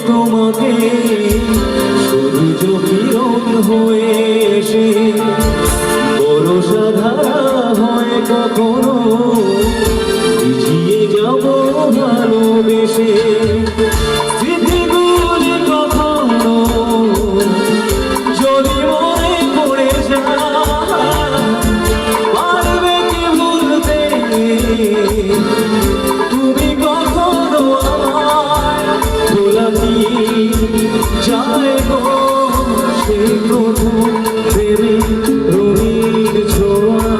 তোমাকে সূর্য কিরণ হয়ে এসে বরষা ধারা হয় কখনো ভিজিয়ে যাব ভালোবেসে স্মৃতিগুলি কখনো যদি মনে পড়ে যায় পারবে কি ভুলতে তুমি কখনো যায় গো সেই প্রথম ফেরে রঙিন ছোঁয়া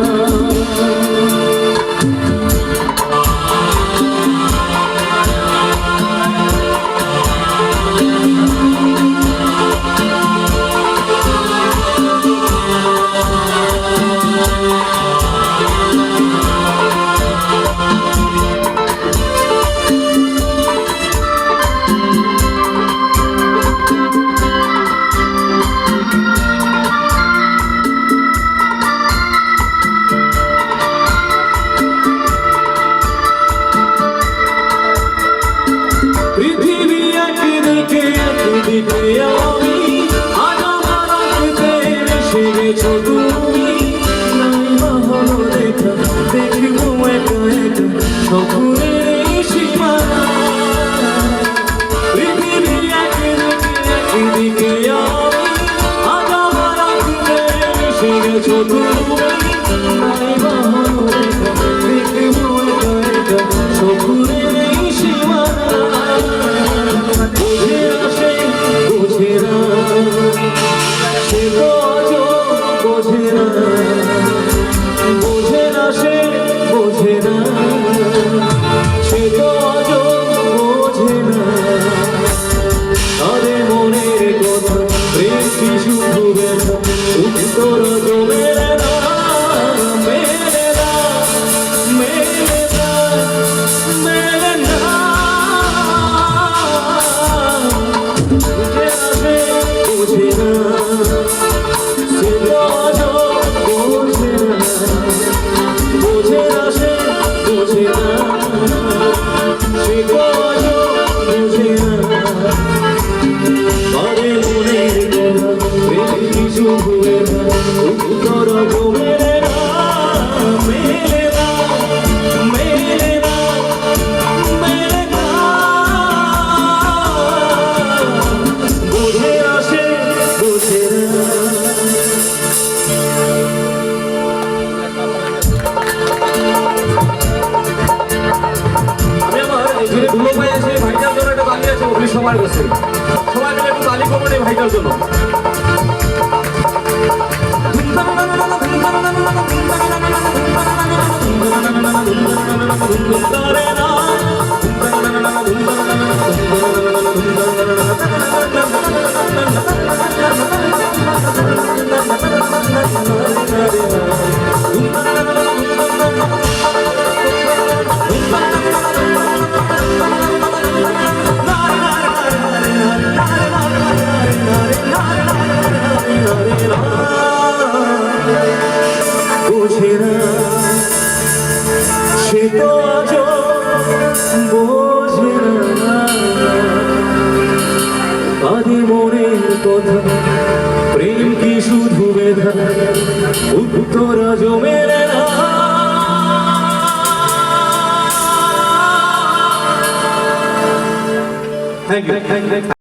পৃথিবী একদিকে একদিকে আমি আজ আমার রাখতে এসে গেছো তুমি নাই হলো দেখা দেখবো একা একা স্বপ্নের সীমানা পৃথিবী একদিকে আমি আজ আমার রাখতে এসে গেছো তুমি নাই হলো দেখা দেখবো একা একা স্বপ্নের সীমানা সবার কাছে সবাই মিলে একটু তালি করবেন এই ভাইটার জন্য সে তো আজ বোঝে না আদি মনের কথা প্রেম কি শুধু বেদা উত্তর আজ মেলে না থ্যাংক ইউ